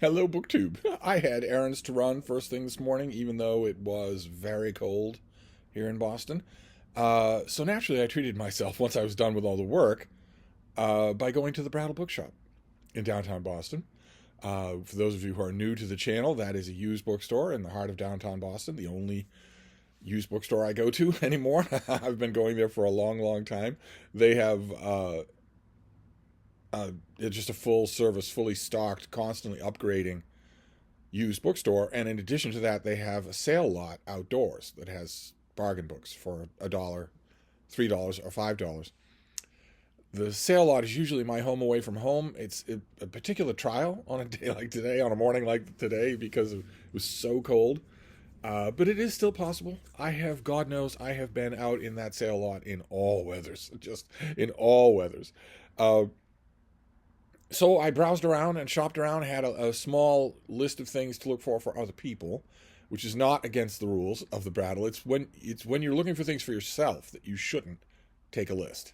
Hello, BookTube. I had errands to run first thing this morning, even though it was very cold here in Boston. So naturally, I treated myself once I was done with all the work by going to the Brattle Bookshop in downtown Boston. For those of you who are new to the channel, that is a used bookstore in the heart of downtown Boston, the only used bookstore I go to anymore. I've been going there for a long, long time. They have just a full service, fully stocked, constantly upgrading used bookstore. And in addition to that, they have a sale lot outdoors that has bargain books for $1, $3, or $5. The sale lot is usually my home away from home. It's a particular trial on a day like today, on a morning like today, because it was so cold. But it is still possible. God knows, I have been out in that sale lot in all weathers, just in all weathers. So I browsed around and shopped around, had a small list of things to look for other people, which is not against the rules of the Brattle. It's when you're looking for things for yourself that you shouldn't take a list.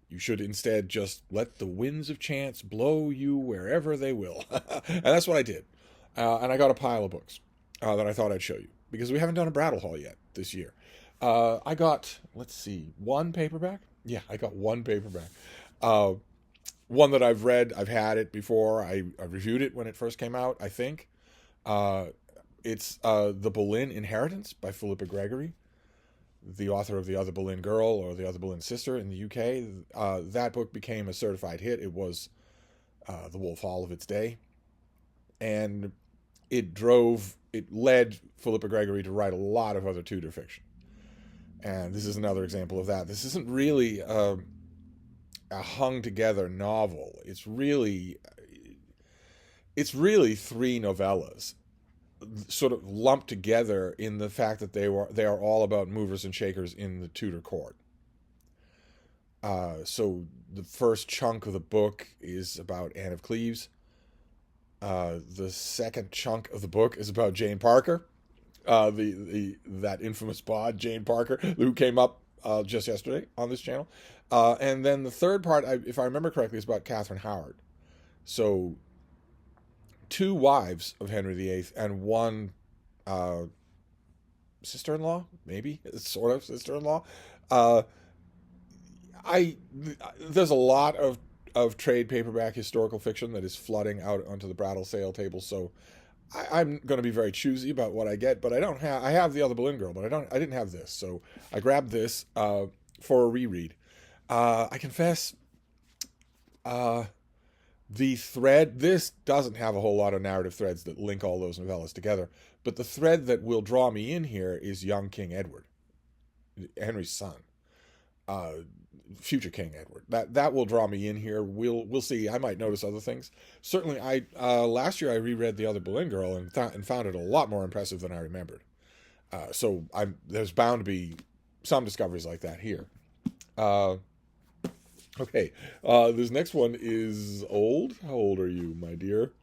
You should instead just let the winds of chance blow you wherever they will. And that's what I did. And I got a pile of books that I thought I'd show you, because we haven't done a Brattle haul yet this year. I got, let's see, one paperback? Yeah, I got one paperback. One that I've read. I've had it before. I reviewed it when it first came out, I think. It's The Boleyn Inheritance by Philippa Gregory, the author of The Other Boleyn Girl or The Other Boleyn Sister in the UK. That book became a certified hit. It was the Wolf Hall of its day. And it led Philippa Gregory to write a lot of other Tudor fiction. And this is another example of that. This isn't really a hung together novel. It's really three novellas sort of lumped together in the fact that they are all about movers and shakers in the Tudor court. So the first chunk of the book is about Anne of Cleves. The second chunk of the book is about Jane Parker, that infamous bod Jane Parker, who came up just yesterday on this channel. And then the third part, if I remember correctly, is about Catherine Howard. So, two wives of Henry VIII and one sister-in-law, maybe, sort of sister-in-law. There's a lot of trade paperback historical fiction that is flooding out onto the Brattle sale table, so I'm going to be very choosy about what I get. But I have The Other Boleyn Girl, but I didn't have this, so I grabbed this for a reread. I confess, this doesn't have a whole lot of narrative threads that link all those novellas together, but the thread that will draw me in here is young King Edward, Henry's son, future King Edward. That will draw me in here. We'll see. I might notice other things. Certainly, last year I reread The Other Boleyn Girl and found it a lot more impressive than I remembered. So there's bound to be some discoveries like that here. Okay, this next one is old. How old are you, my dear?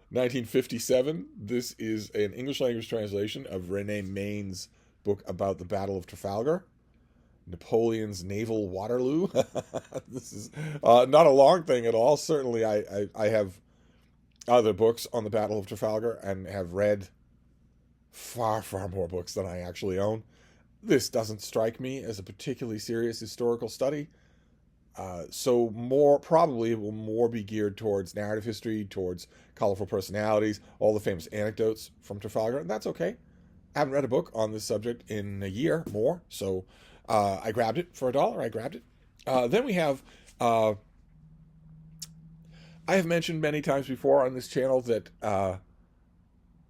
1957. This is an English language translation of Renee Main's book about the Battle of Trafalgar, Napoleon's naval Waterloo. This is not a long thing at all. Certainly, I have other books on the Battle of Trafalgar and have read far, far more books than I actually own. This doesn't strike me as a particularly serious historical study. So probably it will more be geared towards narrative history, towards colorful personalities, all the famous anecdotes from Trafalgar, and that's okay. I haven't read a book on this subject in a year more, so I grabbed it for $1. I grabbed it. Then we have, I have mentioned many times before on this channel that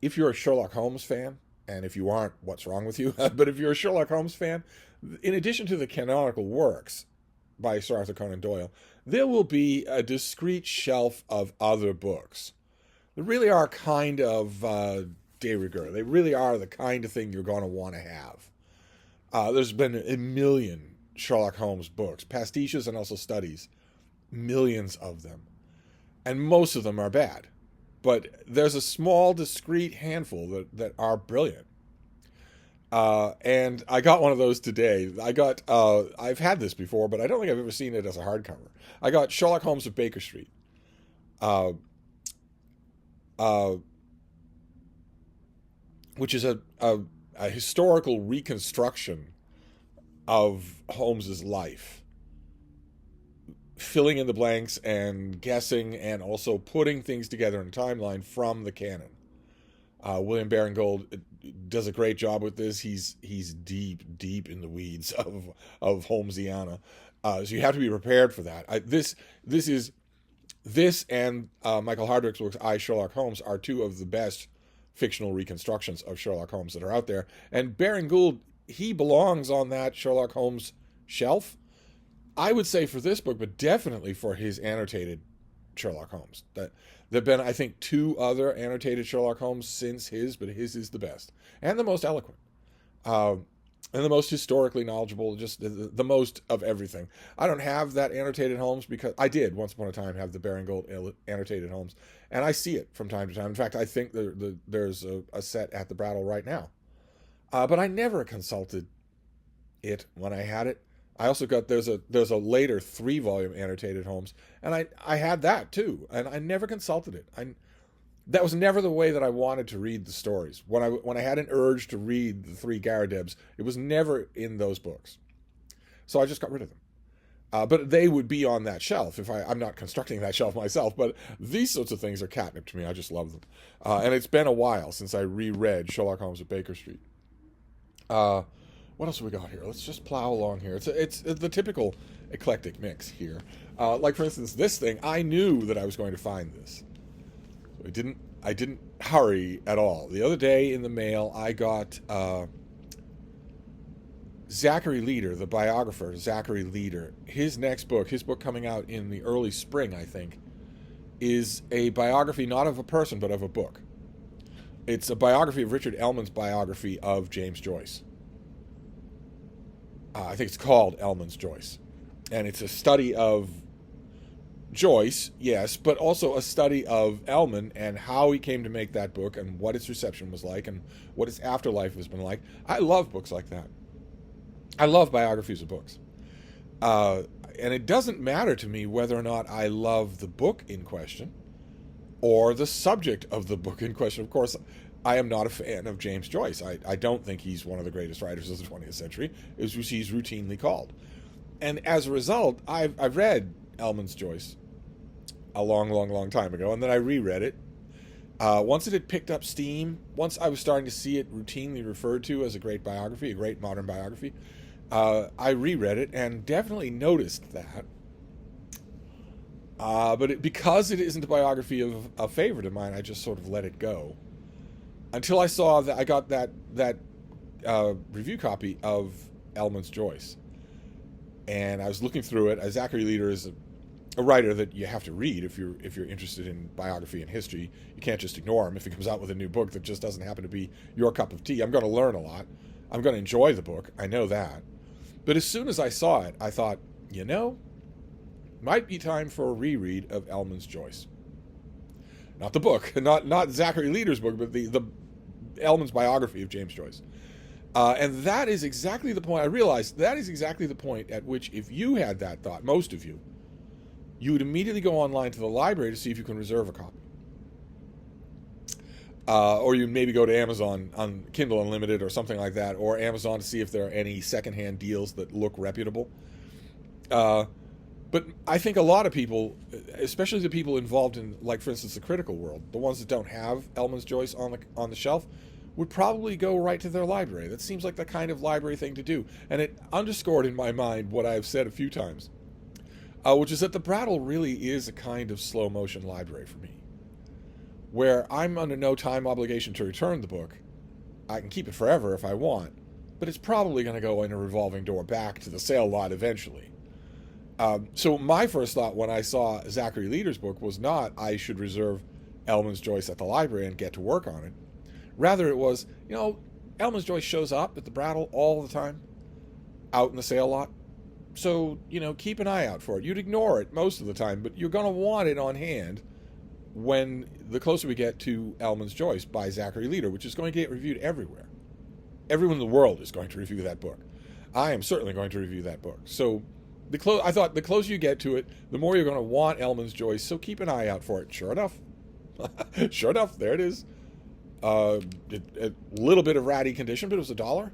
if you're a Sherlock Holmes fan, and if you aren't, what's wrong with you? But if you're a Sherlock Holmes fan, in addition to the canonical works by Sir Arthur Conan Doyle, there will be a discrete shelf of other books that really are kind of de rigueur. They really are the kind of thing you're going to want to have. There's been a million Sherlock Holmes books, pastiches and also studies, millions of them. And most of them are bad. But there's a small, discrete handful that are brilliant. And I got one of those today. I've had this before, but I don't think I've ever seen it as a hardcover. I got Sherlock Holmes of Baker Street. uh, which is a historical reconstruction of Holmes's life, filling in the blanks and guessing, and also putting things together in a timeline from the canon. William Baring-Gould does a great job with this. He's deep in the weeds of Holmesiana, so you have to be prepared for that. This and Michael Hardwick's books, I, Sherlock Holmes, are two of the best fictional reconstructions of Sherlock Holmes that are out there. And Baring-Gould, he belongs on that Sherlock Holmes shelf, I would say, for this book, but definitely for his annotated Sherlock Holmes. That there've been, I think, 2 other annotated Sherlock Holmes since his, but his is the best and the most eloquent, and the most historically knowledgeable. Just the most of everything. I don't have that annotated Holmes because I did once upon a time have the Baring-Gould annotated Holmes, and I see it from time to time. In fact, I think there's a set at the Brattle right now, but I never consulted it when I had it. I also got there's a later 3-volume annotated Holmes, and I had that too, and I never consulted it. That was never the way that I wanted to read the stories. When I had an urge to read the 3 Garadebs, it was never in those books, so I just got rid of them. But they would be on that shelf if I'm not constructing that shelf myself. But these sorts of things are catnip to me. I just love them, and it's been a while since I reread Sherlock Holmes at Baker Street. What else have we got here? Let's just plow along here. It's the typical eclectic mix here. Like, for instance, this thing, I knew that I was going to find this. So I didn't hurry at all. The other day in the mail, I got Zachary Leader, the biographer, Zachary Leader. His next book, his book coming out in the early spring, I think, is a biography not of a person, but of a book. It's a biography of Richard Ellman's biography of James Joyce. I think it's called Ellman's Joyce. And it's a study of Joyce, yes, but also a study of Ellman and how he came to make that book and what its reception was like and what its afterlife has been like. I love books like that. I love biographies of books. And it doesn't matter to me whether or not I love the book in question or the subject of the book in question. Of course, I am not a fan of James Joyce. I don't think he's one of the greatest writers of the 20th century, as he's routinely called. And as a result, I've read Ellman's Joyce a long time ago, and then I reread it. Once it had picked up steam, once I was starting to see it routinely referred to as a great biography, a great modern biography, I reread it and definitely noticed that. But because it isn't a biography of a favorite of mine, I just sort of let it go. Until I saw that I got that review copy of Ellman's Joyce. And I was looking through it. Zachary Leader is a writer that you have to read if you're interested in biography and history. You can't just ignore him if he comes out with a new book that just doesn't happen to be your cup of tea. I'm going to learn a lot. I'm going to enjoy the book. I know that. But as soon as I saw it, I thought, might be time for a reread of Ellman's Joyce. Not the book, not Zachary Leader's book, but the Ellman's biography of James Joyce. And that is exactly the point. I realized that is exactly the point at which, if you had that thought, most of you, you would immediately go online to the library to see if you can reserve a copy. Or you maybe go to Amazon on Kindle Unlimited or something like that, or Amazon to see if there are any secondhand deals that look reputable. But I think a lot of people, especially the people involved in, like, for instance, the critical world, the ones that don't have Ellman's Joyce on the shelf, would probably go right to their library. That seems like the kind of library thing to do. And it underscored in my mind what I've said a few times, which is that the Brattle really is a kind of slow-motion library for me, where I'm under no time obligation to return the book. I can keep it forever if I want, but it's probably going to go in a revolving door back to the sale lot eventually. So my first thought when I saw Zachary Leader's book was not I should reserve Ellman's Joyce at the library and get to work on it. Rather, it was, Ellman's Joyce shows up at the Brattle all the time, out in the sale lot. So, keep an eye out for it. You'd ignore it most of the time, but you're going to want it on hand when the closer we get to Ellman's Joyce by Zachary Leader, which is going to get reviewed everywhere. Everyone in the world is going to review that book. I am certainly going to review that book. So I thought the closer you get to it, the more you're going to want Ellman's Joyce, so keep an eye out for it. Sure enough, Sure enough, there it is. A little bit of ratty condition, but it was $1.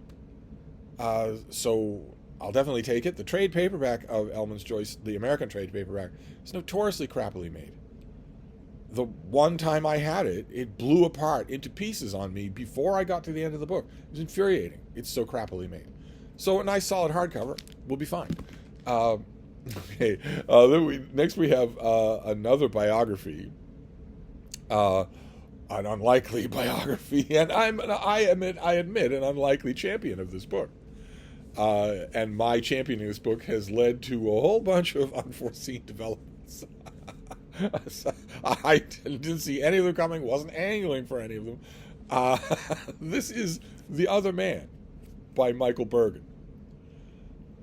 So I'll definitely take it. The trade paperback of Elman's Joyce, the American trade paperback, is notoriously crappily made. The one time I had it, it blew apart into pieces on me before I got to the end of the book. It was infuriating. It's so crappily made. So a nice solid hardcover will be fine. Okay. Next we have another biography, an unlikely biography, and I admit an unlikely champion of this book. And my championing of this book has led to a whole bunch of unforeseen developments. I didn't see any of them coming, wasn't angling for any of them. This is The Other Man by Michael Bergen.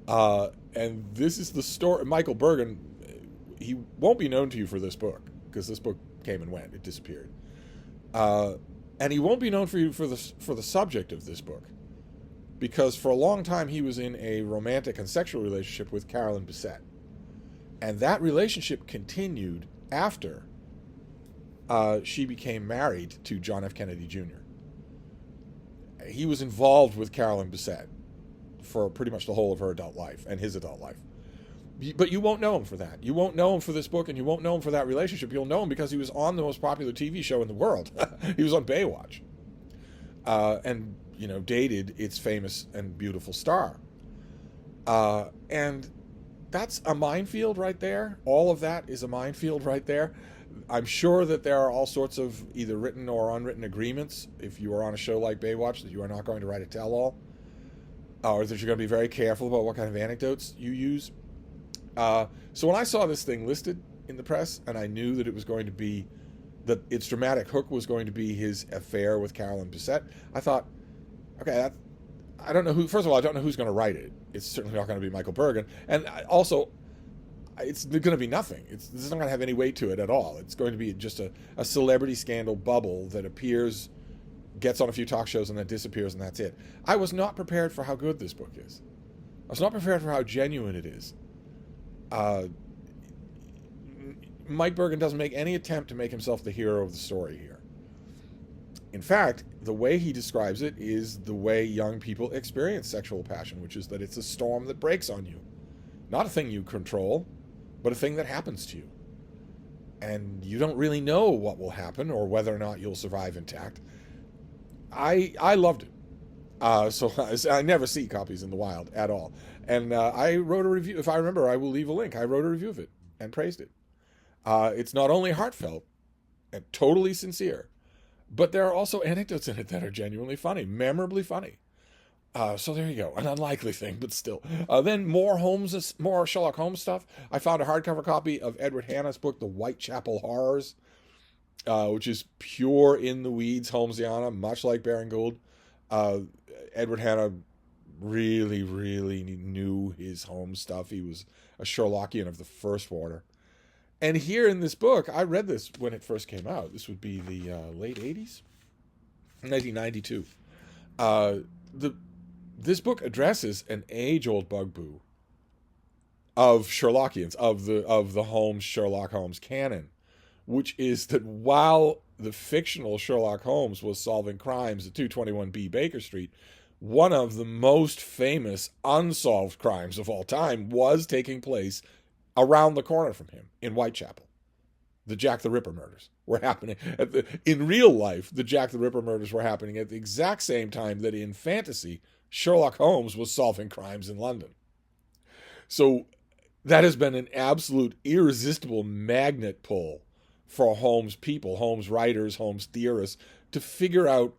And this is the story. Michael Bergen, he won't be known to you for this book, because this book came and went. It disappeared. And he won't be known for you for the subject of this book, because for a long time he was in a romantic and sexual relationship with Carolyn Bessette. And that relationship continued after she became married to John F. Kennedy Jr. He was involved with Carolyn Bessette for pretty much the whole of her adult life and his adult life. But you won't know him for that. You won't know him for this book, and you won't know him for that relationship. You'll know him because he was on the most popular TV show in the world. He was on Baywatch. And, dated its famous and beautiful star. And that's a minefield right there. All of that is a minefield right there. I'm sure that there are all sorts of either written or unwritten agreements, if you are on a show like Baywatch, that you are not going to write a tell-all, or that you're going to be very careful about what kind of anecdotes you use. So when I saw this thing listed in the press, and I knew that it was going to be, that its dramatic hook was going to be his affair with Carolyn Bessette, I thought, okay, I don't know who. First of all, I don't know who's going to write it. It's certainly not going to be Michael Bergen, and also, it's going to be nothing. This is not going to have any weight to it at all. It's going to be just a celebrity scandal bubble that appears, gets on a few talk shows, and then disappears, and that's it. I was not prepared for how good this book is. I was not prepared for how genuine it is. Mike Bergen doesn't make any attempt to make himself the hero of the story here. In fact, the way he describes it is the way young people experience sexual passion, which is that it's a storm that breaks on you. Not a thing you control, but a thing that happens to you. And you don't really know what will happen or whether or not you'll survive intact. I loved it. So I never see copies in the wild at all. And I wrote a review. If I remember, I will leave a link. I wrote a review of it and praised it. It's not only heartfelt and totally sincere, but there are also anecdotes in it that are genuinely funny, memorably funny. So there you go, an unlikely thing, but still. Then more Sherlock Holmes stuff. I found a hardcover copy of Edward Hanna's book, The Whitechapel Horrors, which is pure in the weeds Holmesiana, much like Baring Gould. Edward Hanna really, really knew his Holmes stuff. He was a Sherlockian of the first water. And here in this book, I read this when it first came out. This would be the late 80s? 1992. This book addresses an age-old bugaboo of Sherlockians, of the Holmes, Sherlock Holmes canon, which is that while the fictional Sherlock Holmes was solving crimes at 221B Baker Street, one of the most famous unsolved crimes of all time was taking place around the corner from him in Whitechapel. The Jack the Ripper murders were happening. In real life, the Jack the Ripper murders were happening at the exact same time that in fantasy, Sherlock Holmes was solving crimes in London. So that has been an absolute irresistible magnet pull for Holmes people, Holmes writers, Holmes theorists, to figure out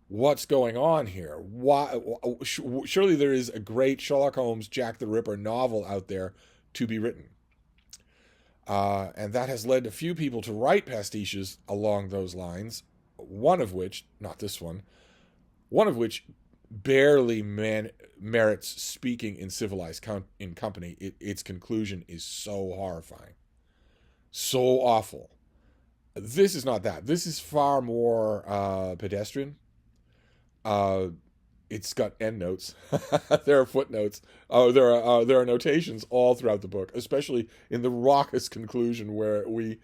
what's going on here. Why? Surely there is a great Sherlock Holmes, Jack the Ripper novel out there to be written. And that has led a few people to write pastiches along those lines, one of which, not this one of which barely merits speaking in civilized company. Its conclusion is so horrifying, so awful. This is not that. This is far more pedestrian. It's got endnotes. There are footnotes. There are notations all throughout the book, especially in the raucous conclusion where we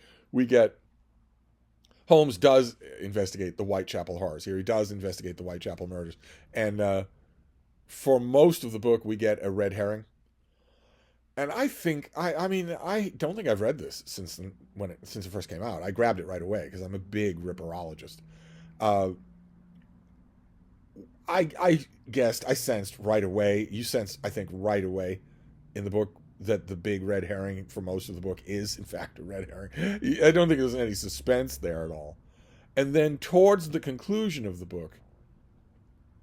get Holmes does investigate the Whitechapel horrors here. He does investigate the Whitechapel murders. And for most of the book, we get a red herring. And I don't think I've read this since since it first came out. I grabbed it right away because I'm a big ripperologist. Uh, I sensed right away. You sensed, I think, right away in the book that the big red herring for most of the book is, in fact, a red herring. I don't think there's any suspense there at all. And then towards the conclusion of the book,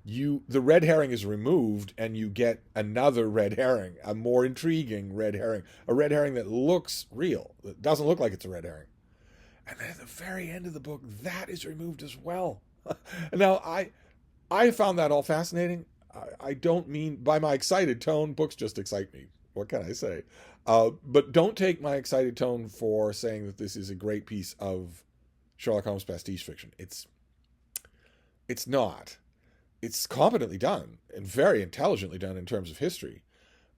the red herring is removed and you get another red herring, a more intriguing red herring, a red herring that looks real, that doesn't look like it's a red herring. And then at the very end of the book, that is removed as well. Now, I found that all fascinating. I don't mean by my excited tone. Books just excite me. What can I say? But don't take my excited tone for saying that this is a great piece of Sherlock Holmes pastiche fiction. It's not. It's competently done and very intelligently done in terms of history.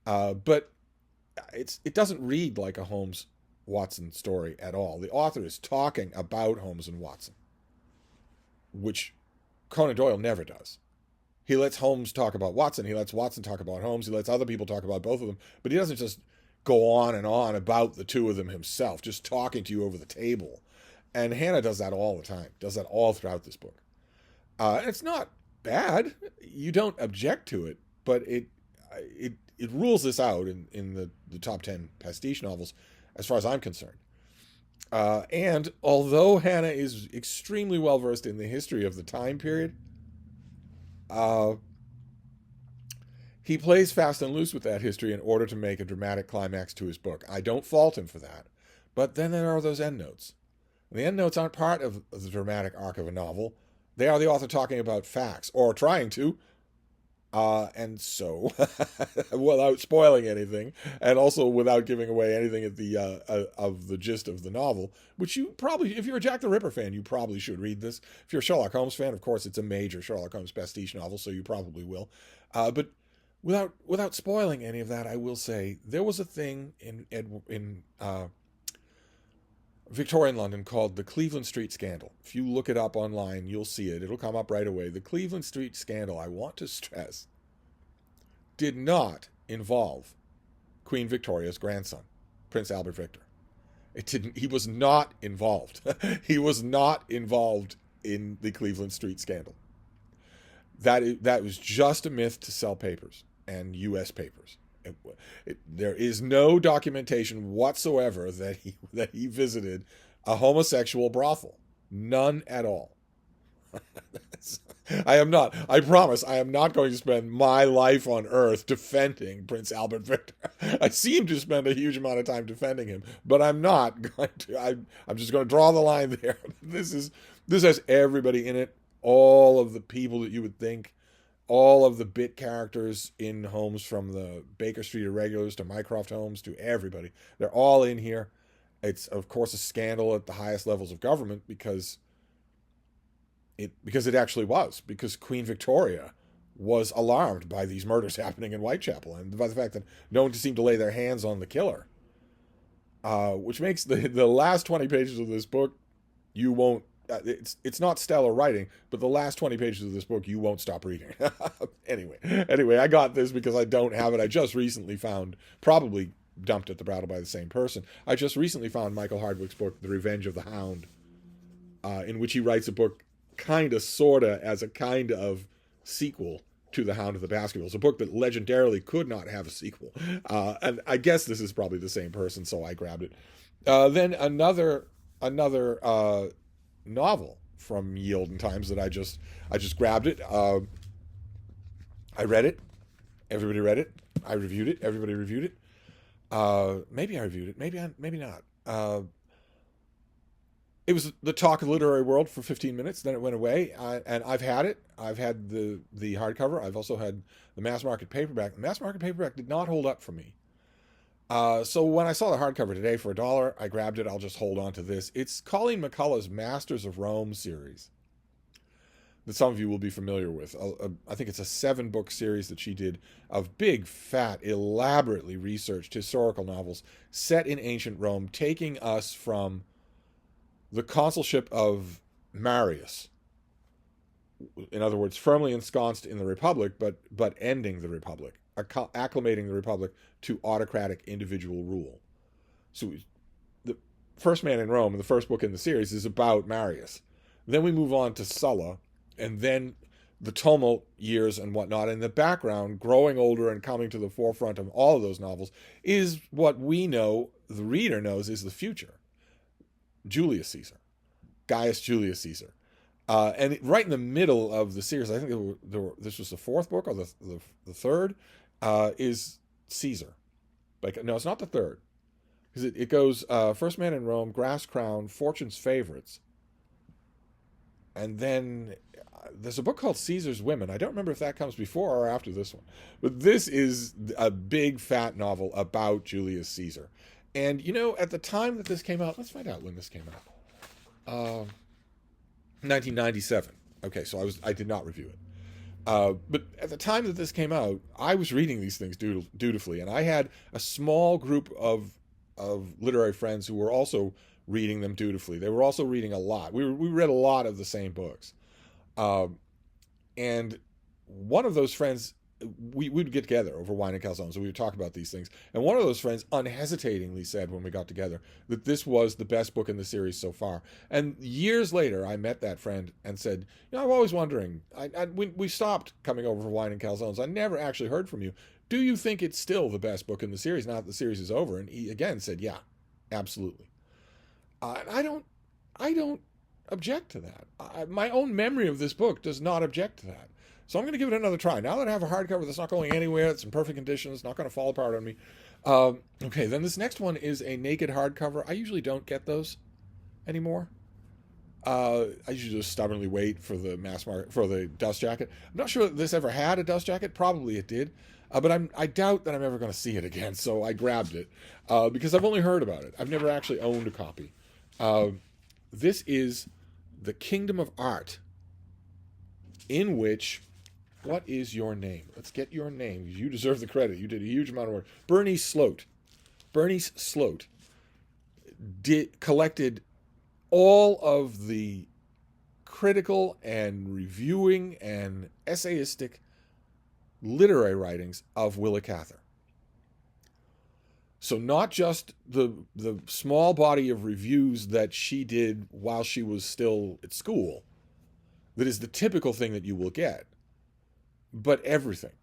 But it doesn't read like a Holmes Watson story at all. The author is talking about Holmes and Watson, which Conan Doyle never does. He lets Holmes talk about Watson. He lets Watson talk about Holmes. He lets other people talk about both of them. But he doesn't just go on and on about the two of them himself, just talking to you over the table. And Hannah does that all the time, does that all throughout this book. And it's not bad. You don't object to it, but it rules this out in the top 10 pastiche novels, as far as I'm concerned. And although Hannah is extremely well versed in the history of the time period, he plays fast and loose with that history in order to make a dramatic climax to his book. I don't fault him for that. But then there are those endnotes. The endnotes aren't part of the dramatic arc of a novel. They are the author talking about facts, or trying to. And so, without spoiling anything, and also without giving away anything at of the gist of the novel, which you probably, if you're a Jack the Ripper fan, you probably should read this. If you're a Sherlock Holmes fan, of course, it's a major Sherlock Holmes pastiche novel, so you probably will. But without spoiling any of that, I will say there was a thing in Victorian London called the Cleveland Street Scandal. If you look it up online, you'll see it. It'll come up right away. The Cleveland Street Scandal, I want to stress, did not involve Queen Victoria's grandson, Prince Albert Victor. It didn't. He was not involved. He was not involved in the Cleveland Street Scandal. That was just a myth to sell papers and U.S. papers. There is no documentation whatsoever that he visited a homosexual brothel. None at all. I promise, I am not going to spend my life on earth defending Prince Albert Victor. I seem to spend a huge amount of time defending him, but I'm not going to. I'm just going to draw the line there. This has everybody in it, all of the people that you would think, all of the bit characters in Holmes, from the Baker Street Irregulars to Mycroft Holmes to everybody. They're all in here. It's, of course, a scandal at the highest levels of government because it actually was. Because Queen Victoria was alarmed by these murders happening in Whitechapel and by the fact that no one seemed to lay their hands on the killer. Which makes the last 20 pages of this book, you won't, it's not stellar writing, but the last 20 pages of this book you won't stop reading. Anyway, I got this because I don't have it. I just recently found, probably dumped at the Brattle by the same person, I just recently found Michael Hardwick's book, The Revenge of the Hound, in which he writes a book kind of, sort of, as a kind of sequel to The Hound of the Baskervilles, a book that legendarily could not have a sequel. And I guess this is probably the same person, so I grabbed it. Then another novel from Ye Olden Times that I just grabbed it. I read it. Everybody read it. I reviewed it. Everybody reviewed it. Maybe I reviewed it. Maybe not. It was the talk of the literary world for 15 minutes. Then it went away. And I've had it. I've had the hardcover. I've also had the mass market paperback. The mass market paperback did not hold up for me. So when I saw the hardcover today for $1, I grabbed it. I'll just hold on to this. It's Colleen McCullough's Masters of Rome series that some of you will be familiar with. I think it's a 7-book series that she did of big, fat, elaborately researched historical novels set in ancient Rome, taking us from the consulship of Marius. In other words, firmly ensconced in the Republic, but ending the Republic, acclimating the Republic to autocratic individual rule. So the First Man in Rome, the first book in the series, is about Marius. Then we move on to Sulla, and then the tumult years and whatnot. In the background, growing older and coming to the forefront of all of those novels, is what we know, the reader knows, is the future. Julius Caesar. Gaius Julius Caesar. And right in the middle of the series, I think this was the fourth book or the third, is Caesar. Like, no, it's not the third. Because it goes First Man in Rome, Grass Crown, Fortune's Favorites. And then there's a book called Caesar's Women. I don't remember if that comes before or after this one. But this is a big, fat novel about Julius Caesar. And, at the time that this came out, let's find out when this came out. 1997. Okay, so I did not review it. But at the time that this came out, I was reading these things dutifully. And I had a small group of literary friends who were also reading them dutifully. They were also reading a lot. We read a lot of the same books. And one of those friends, we'd get together over wine and calzones, so we would talk about these things. And one of those friends unhesitatingly said when we got together that this was the best book in the series so far. And years later, I met that friend and said, I'm always wondering, we stopped coming over for wine and calzones. I never actually heard from you. Do you think it's still the best book in the series now that the series is over? And he again said, yeah, absolutely. I don't object to that. My own memory of this book does not object to that. So I'm going to give it another try. Now that I have a hardcover that's not going anywhere, it's in perfect condition, it's not going to fall apart on me. Okay, then this next one is a naked hardcover. I usually don't get those anymore. I usually just stubbornly wait for the mass market, for the dust jacket. I'm not sure that this ever had a dust jacket. Probably it did. But I doubt that I'm ever going to see it again, so I grabbed it because I've only heard about it. I've never actually owned a copy. This is The Kingdom of Art, in which... What is your name? Let's get your name. You deserve the credit. You did a huge amount of work. Bernice Sloat. Bernice Sloat collected all of the critical and reviewing and essayistic literary writings of Willa Cather. So not just the small body of reviews that she did while she was still at school, that is the typical thing that you will get, but everything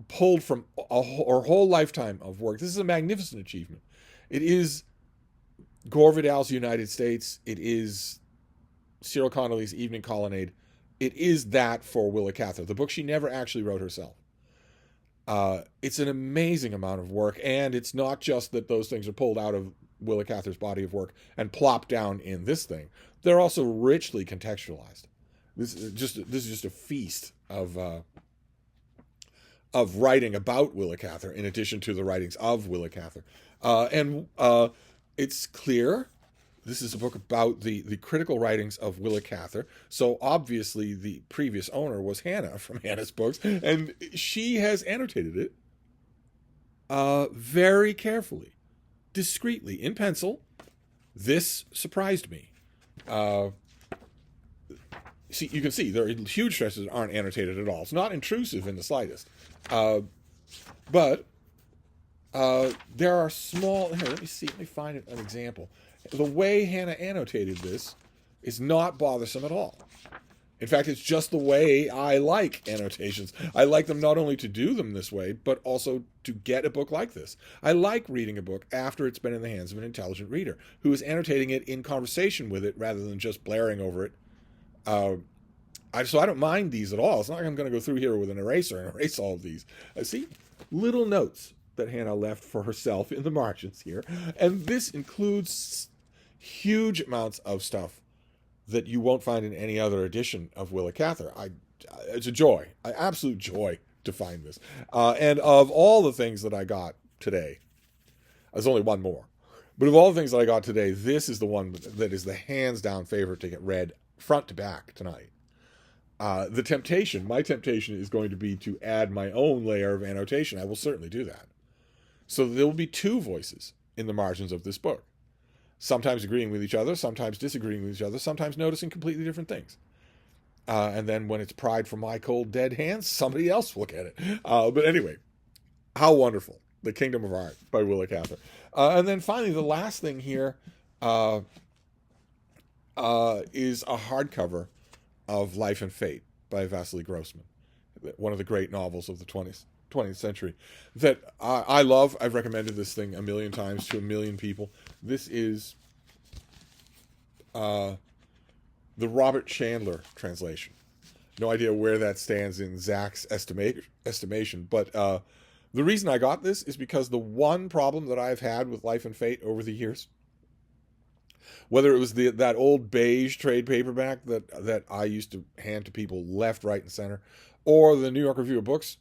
pulled from her whole lifetime of work. This is a magnificent achievement. It is Gore Vidal's United States. It is Cyril Connolly's Evening Colonnade. It is that for Willa Cather, the book she never actually wrote herself. It's an amazing amount of work, and it's not just that those things are pulled out of Willa Cather's body of work and plopped down in this thing. They're also richly contextualized. This is just a feast of writing about Willa Cather, in addition to the writings of Willa Cather. And it's clear this is a book about the critical writings of Willa Cather. So obviously the previous owner was Hannah from Hannah's Books, and she has annotated it very carefully, discreetly, in pencil. This surprised me. See, you can see there are huge stretches that aren't annotated at all. It's not intrusive in the slightest. But there are small... Here, let me find an example. The way Hannah annotated this is not bothersome at all. In fact, it's just the way I like annotations. I like them not only to do them this way, but also to get a book like this. I like reading a book after it's been in the hands of an intelligent reader who is annotating it in conversation with it rather than just blaring over it. So I don't mind these at all. It's not like I'm going to go through here with an eraser and erase all of these. See, little notes that Hannah left for herself in the margins here. And this includes huge amounts of stuff that you won't find in any other edition of Willa Cather. It's a joy, an absolute joy to find this. And of all the things that I got today, there's only one more. But of all the things that I got today, this is the one that is the hands-down favorite to get read front to back tonight. My temptation is going to be to add my own layer of annotation. I will certainly do that. So there will be two voices in the margins of this book. sometimes agreeing with each other, sometimes disagreeing with each other, sometimes noticing completely different things. And then when it's pried from my cold, dead hands, somebody else will look at it. But anyway, how wonderful. The Kingdom of Art by Willa Cather. And then finally, the last thing here is a hardcover of Life and Fate by Vasily Grossman, one of the great novels of the 20th century that I love. I've recommended this thing a million times to a million people. This is the Robert Chandler translation. No idea where that stands in Zach's estimation, but the reason I got this is because the one problem that I've had with Life and Fate over the years, whether it was that old beige trade paperback that I used to hand to people left, right, and center, or the New York Review of Books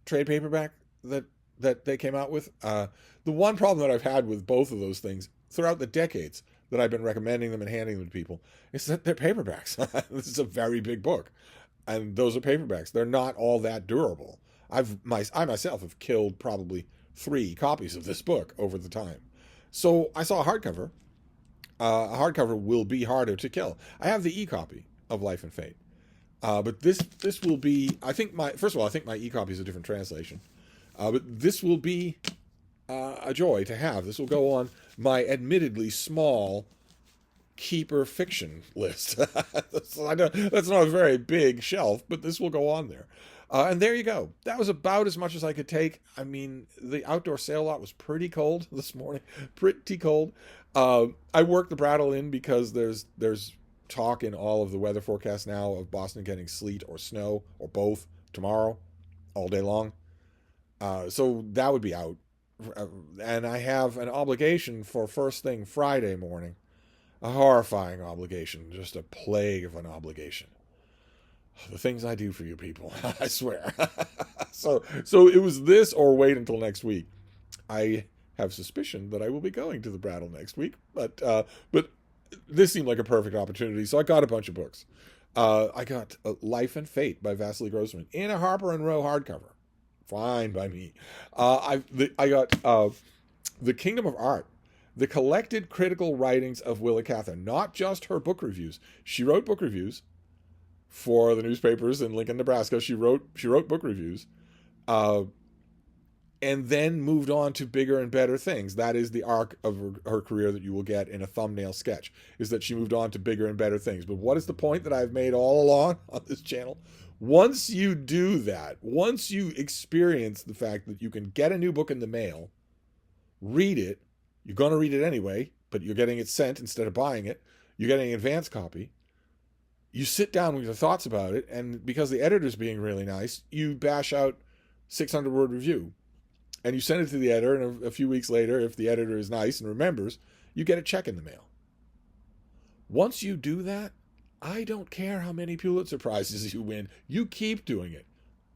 trade paperback that they came out with, the one problem that I've had with both of those things throughout the decades that I've been recommending them and handing them to people is that they're paperbacks. This is a very big book, and those are paperbacks. They're not all that durable. I myself have killed probably 3 copies of this book over the time. So I saw a hardcover. A hardcover will be harder to kill. I have the e-copy of Life and Fate. But this will be, first of all, I think my e-copy is a different translation. But this will be a joy to have. This will go on my admittedly small keeper fiction list. That's not a very big shelf, but this will go on there. And there you go. That was about as much as I could take. I mean, the outdoor sale lot was pretty cold this morning. Pretty cold. I worked the Brattle in because there's talk in all of the weather forecasts now of Boston getting sleet or snow or both tomorrow all day long. So that would be out. And I have an obligation for first thing Friday morning. A horrifying obligation. Just a plague of an obligation. The things I do for you people, I swear. So it was this or wait until next week. I have suspicion that I will be going to the Brattle next week, but this seemed like a perfect opportunity, so I got a bunch of books. I got Life and Fate by Vasily Grossman in a Harper and Row hardcover. Fine by me. I got The Kingdom of Art, the collected critical writings of Willa Cather, not just her book reviews. She wrote book reviews for the newspapers in Lincoln, Nebraska. She wrote book reviews, and then moved on to bigger and better things. That is the arc of her career that you will get in a thumbnail sketch, is that she moved on to bigger and better things. But what is the point that I've made all along on this channel? Once you do that, once you experience the fact that you can get a new book in the mail, read it, you're going to read it anyway, but you're getting it sent instead of buying it, you're getting an advance copy, you sit down with your thoughts about it, and because the editor's being really nice, you bash out 600-word review. And you send it to the editor, and a few weeks later, if the editor is nice and remembers, you get a check in the mail. Once you do that, I don't care how many Pulitzer Prizes you win. You keep doing it.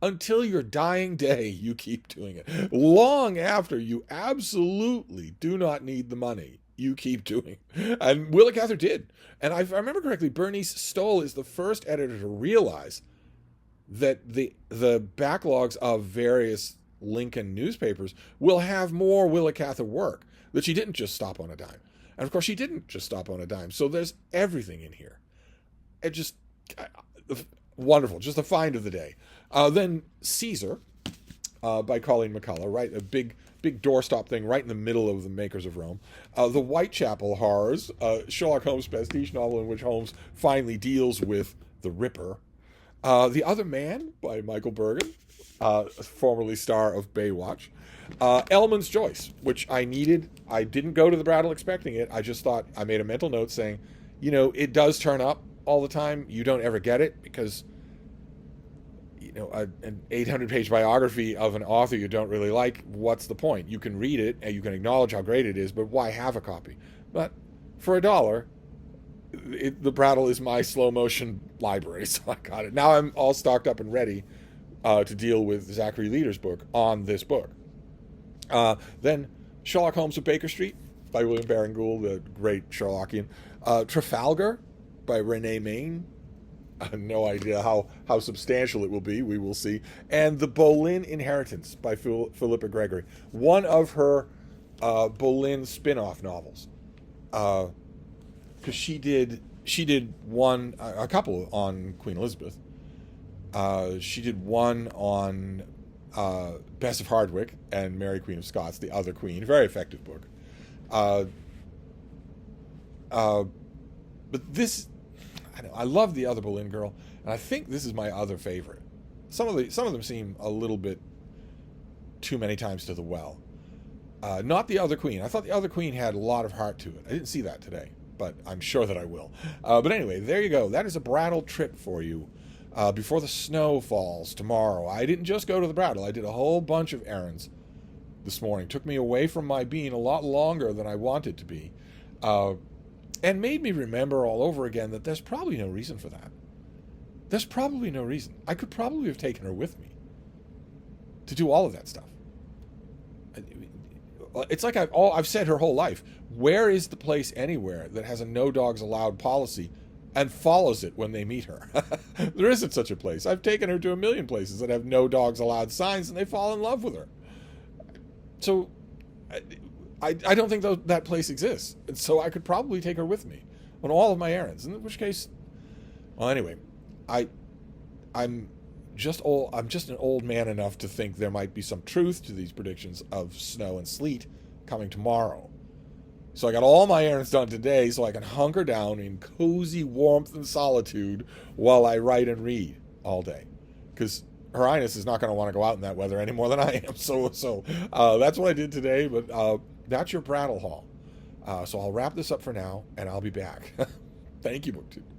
Until your dying day, you keep doing it. Long after you absolutely do not need the money, you keep doing it. And Willa Cather did. And if I remember correctly, Bernice Stoll is the first editor to realize that the backlogs of various Lincoln newspapers will have more Willa Cather work, that she didn't just stop on a dime. And of course, she didn't just stop on a dime. So there's everything in here. It just wonderful, just a find of the day. Then Caesar by Colleen McCullough, right? A big doorstop thing right in the middle of the makers of Rome. The Whitechapel Horrors, Sherlock Holmes pastiche novel in which Holmes finally deals with the Ripper. The Other Man by Michael Bergen, formerly star of Baywatch. Elman's Joyce, which I needed. I didn't go to the Brattle expecting it. I just thought, I made a mental note saying, it does turn up all the time. You don't ever get it because, an 800-page biography of an author you don't really like, what's the point? You can read it and you can acknowledge how great it is, but why have a copy? But for $1, the Brattle is my slow motion library, so I got it. Now I'm all stocked up and ready to deal with Zachary Leader's book on this book. Then Sherlock Holmes of Baker Street by William Baring Gould, the great Sherlockian. Trafalgar by Renee Main. No idea how substantial it will be. We will see. And The Boleyn Inheritance by Philippa Gregory. One of her Boleyn spin-off novels. because she did one, a couple on Queen Elizabeth. She did one on Bess of Hardwick and Mary Queen of Scots, the other Queen. Very effective book. Uh, uh, but this, I love the other Boleyn Girl, and I think this is my other favorite. Some of them seem a little bit too many times to the well. Not the other Queen. I thought the other Queen had a lot of heart to it. I didn't see that today, but I'm sure that I will. But anyway, there you go. That is a Brattle trip for you. Before the snow falls tomorrow. I didn't just go to the Brattle. I did a whole bunch of errands this morning. Took me away from my bean a lot longer than I wanted to be. And made me remember all over again that there's probably no reason for that. There's probably no reason. I could probably have taken her with me to do all of that stuff. It's like I've said her whole life. Where is the place anywhere that has a no dogs allowed policy and follows it when they meet her? There isn't such a place. I've taken her to a million places that have no dogs allowed signs, and they fall in love with her. So I don't think that place exists. And so I could probably take her with me on all of my errands. In which case, well, anyway, I'm just old. I'm just an old man enough to think there might be some truth to these predictions of snow and sleet coming tomorrow. So I got all my errands done today so I can hunker down in cozy warmth and solitude while I write and read all day. Because Her Highness is not going to want to go out in that weather any more than I am. So that's what I did today, but that's your Brattle haul. So I'll wrap this up for now, and I'll be back. Thank you, BookTube.